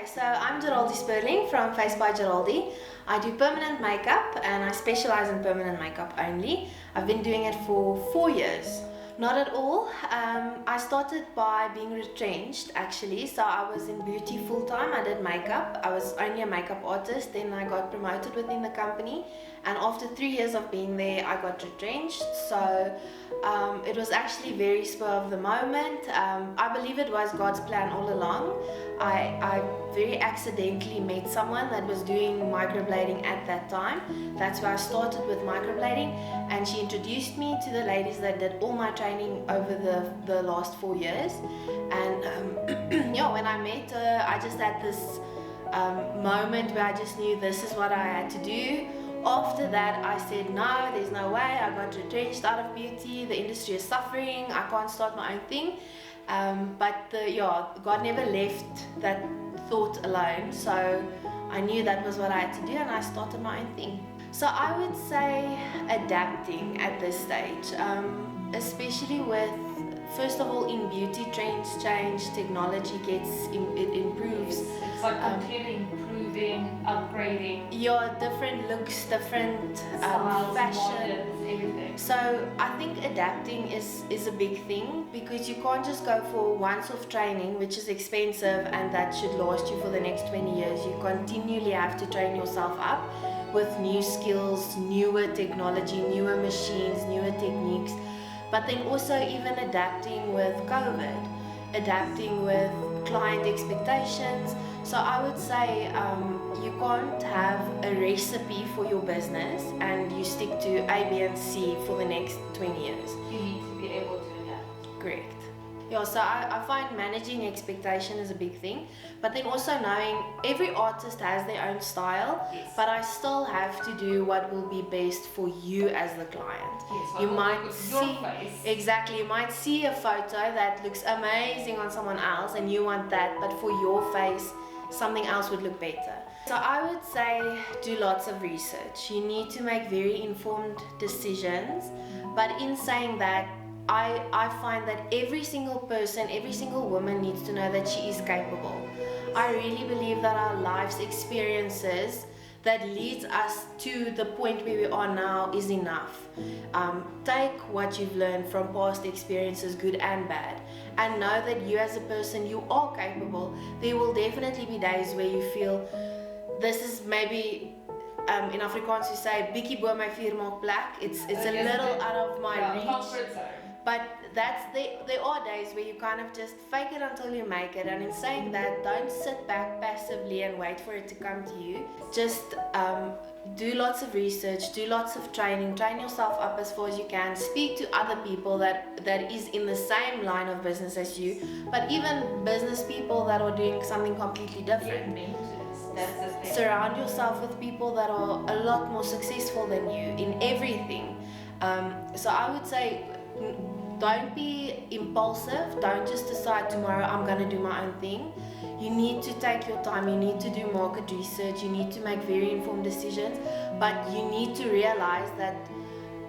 Okay, so I'm Geraldi Spurling from Face by Geraldi. I do permanent makeup and I specialize in permanent makeup only. I've been doing it for 4 years. Not at all. I started by being retrenched actually. So I was in beauty full time. I did makeup. I was only a makeup artist. Then I got promoted within the company. And after 3 years of being there, I got retrenched. So it was actually very spur of the moment. I believe it was God's plan all along. I very accidentally met someone that was doing microblading at that time. That's where I started with microblading, and she introduced me to the ladies that did all my training over the last 4 years. And yeah, when I met her, I just had this moment where I just knew this is what I had to do. After that, I said, no, there's no way. I got retrenched out of beauty. The industry is suffering. I can't start my own thing. But God never left that thought alone. So I knew that was what I had to do, and I started my own thing. So I would say adapting at this stage, especially with, first of all, in beauty, trends change, technology it improves. It's like continually improving, upgrading. Your different looks, different styles, fashion, models, everything. So I think adapting is a big thing, because you can't just go for once-off training, which is expensive and that should last you for the next 20 years. You continually have to train yourself up with new skills, newer technology, newer machines, newer techniques. But then also even adapting with COVID, adapting with client expectations. So I would say you can't have a recipe for your business and you stick to A, B, and C for the next 20 years. You need to be able to adapt. Correct. Yeah, so I find managing expectation is a big thing, but then also knowing every artist has their own style, Yes. but I still have to do what will be best for you as the client. Yes, You what might with see your face. exactly. You might see a photo that looks amazing on someone else, and you want that, but for your face, something else would look better. So I would say do lots of research. You need to make very informed decisions, but in saying that, I find that every single person, every single woman needs to know that she is capable. I really believe that our life's experiences that leads us to the point where we are now is enough. Take what you've learned from past experiences, good and bad, and know that you as a person, you are capable. There will definitely be days where you feel this is maybe, in Afrikaans we say, bietjie bo my vuur maak plek. It's a little out of my reach. Comfort zone. But there are days where you kind of just fake it until you make it. And in saying that, don't sit back passively and wait for it to come to you. Just do lots of research, do lots of training, train yourself up as far as you can. Speak to other people that is in the same line of business as you, but even business people that are doing something completely different. That's the thing. Surround yourself with people that are a lot more successful than you in everything. So I would say, don't be impulsive. Don't just decide tomorrow I'm going to do my own thing. You need to take your time. You need to do market research. You need to make very informed decisions. But you need to realize that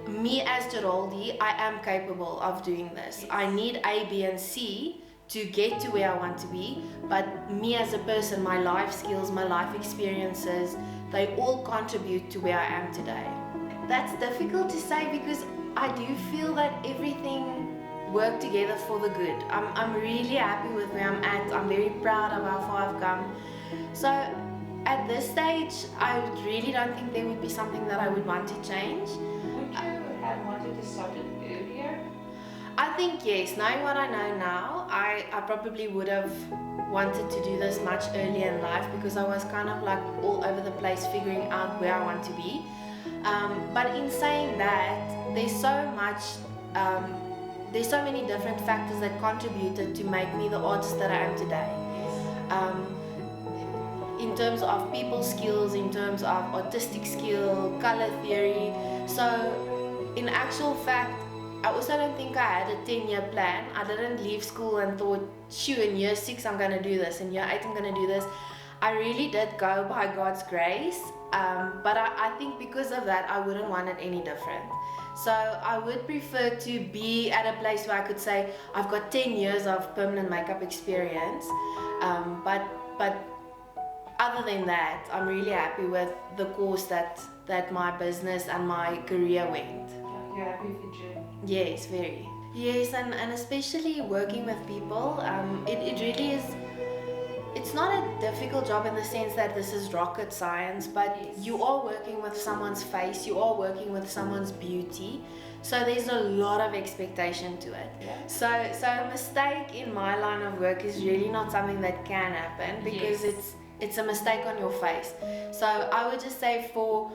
me as Geraldi, I am capable of doing this. I need A, B, and C to get to where I want to be. But me as a person, my life skills, my life experiences, they all contribute to where I am today. That's difficult to say because I do feel that everything worked together for the good. I'm really happy with where I'm at. I'm very proud of how far I've come. So at this stage, I really don't think there would be something that I would want to change. Would you have wanted to start it earlier? I think yes. Knowing what I know now, I probably would have wanted to do this much earlier in life, because I was kind of like all over the place figuring out where I want to be. But in saying that, there's so many different factors that contributed to make me the artist that I am today. In terms of people skills, in terms of artistic skill, color theory. So in actual fact, I also don't think I had a 10-year plan. I didn't leave school and thought, shoo, in year 6 I'm going to do this, in year 8 I'm going to do this. I really did go by God's grace. But I think because of that, I wouldn't want it any different. So I would prefer to be at a place where I could say, I've got 10 years of permanent makeup experience, but other than that, I'm really happy with the course that my business and my career went. You're happy with your journey? Yes, very. Yes, and especially working with people, it really is. It's not a difficult job in the sense that this is rocket science, but Yes. you are working with someone's face, you are working with someone's beauty, so there's a lot of expectation to it. Yeah. So a mistake in my line of work is really not something that can happen because Yes. it's a mistake on your face. So I would just say for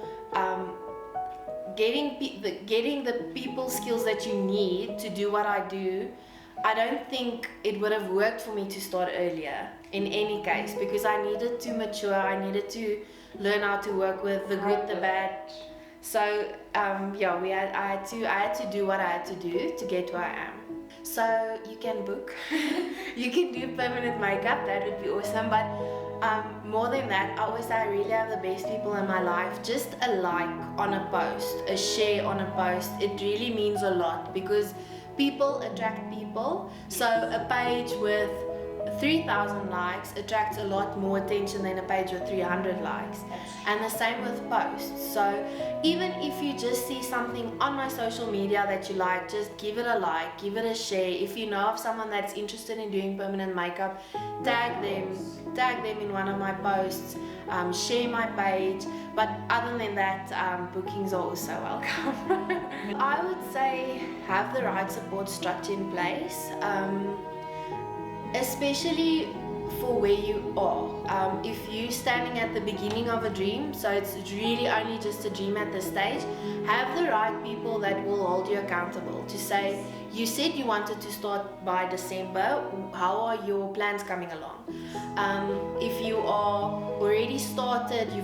getting the people skills that you need to do what I do, I don't think it would have worked for me to start earlier in any case, because I needed to mature, I needed to learn how to work with the good, the bad. So yeah, I had to do what I had to do to get where I am. So you can book, you can do permanent makeup, that would be awesome. But more than that, I always say I really have the best people in my life. Just a like on a post, a share on a post, it really means a lot, because people attract people. So a page with 3,000 likes attracts a lot more attention than a page with 300 likes. And the same with posts. So even if you just see something on my social media that you like, just give it a like, give it a share. If you know of someone that's interested in doing permanent makeup, tag them in one of my posts, share my page. But other than that, bookings are also welcome. I would say have the right support structure in place, especially for where you are. If you're standing at the beginning of a dream, so it's really only just a dream at this stage, have the right people that will hold you accountable to say, you said you wanted to start by December, how are your plans coming along? If you are already started, you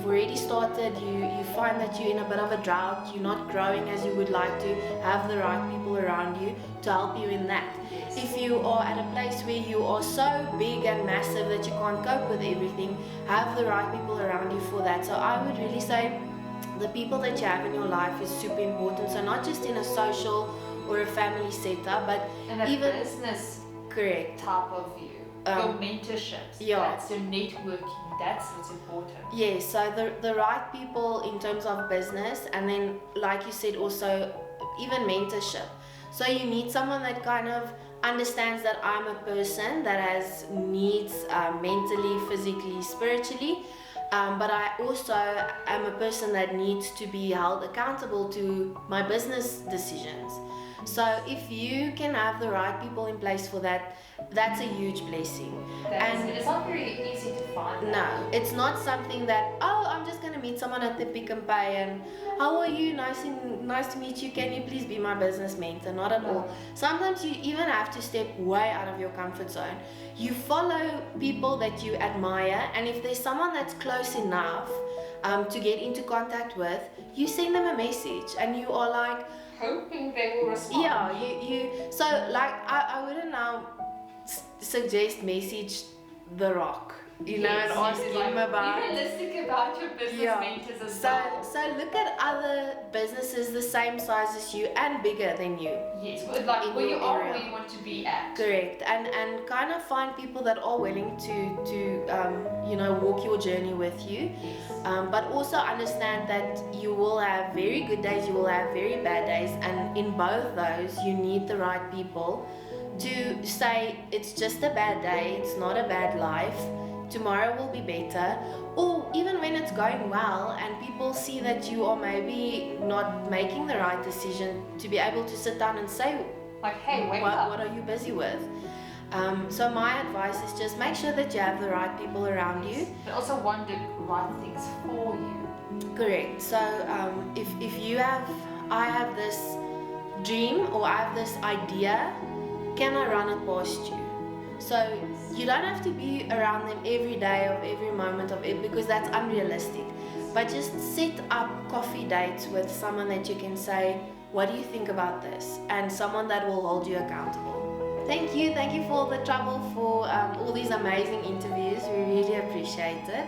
find that you're in a bit of a drought, you're not growing as you would like to, have the right people around you to help you in that. If you are at a place where you are so big and massive that you can't cope with everything, have the right people around you for that. So I would really say the people that you have in your life is super important. So not just in a social or a family setup, but and a even business correct type of view. Your mentorships, yeah. That's your networking, that's what's important. Yes, so the right people in terms of business, and then like you said also even mentorship. So you need someone that kind of understands that I'm a person that has needs mentally, physically, spiritually, but I also am a person that needs to be held accountable to my business decisions. So if you can have the right people in place for that, that's a huge blessing. And it's not very easy to find that. No, it's not something that, oh, I'm just going to meet someone at the Pick and Pay and how are you, nice to meet you, can you please be my business mentor? Not at all. Sometimes you even have to step way out of your comfort zone. You follow people that you admire, and if there's someone that's close enough to get into contact with, you send them a message and you are like, hoping they will respond. Yeah, so like I wouldn't now suggest message The Rock, and ask him about. Be realistic about your business mentors as well. So look at other businesses the same size as you and bigger than you. Yes, like where you are, where you want to be at. Correct, and kind of find people that are willing to walk your journey with you. Yes. But also understand that you will have very good days, you will have very bad days, and in both those you need the right people to say it's just a bad day, it's not a bad life, tomorrow will be better. Or even when it's going well and people see that you are maybe not making the right decision, to be able to sit down and say, like, hey, wake up. What are you busy with? So my advice is just make sure that you have the right people around you. But also want the right things for you. Correct. So if you have, I have this dream or I have this idea, can I run it past you? So you don't have to be around them every day of every moment of it, because that's unrealistic. But just set up coffee dates with someone that you can say, what do you think about this? And someone that will hold you accountable. Thank you for all the trouble for all these amazing interviews. We really appreciate it.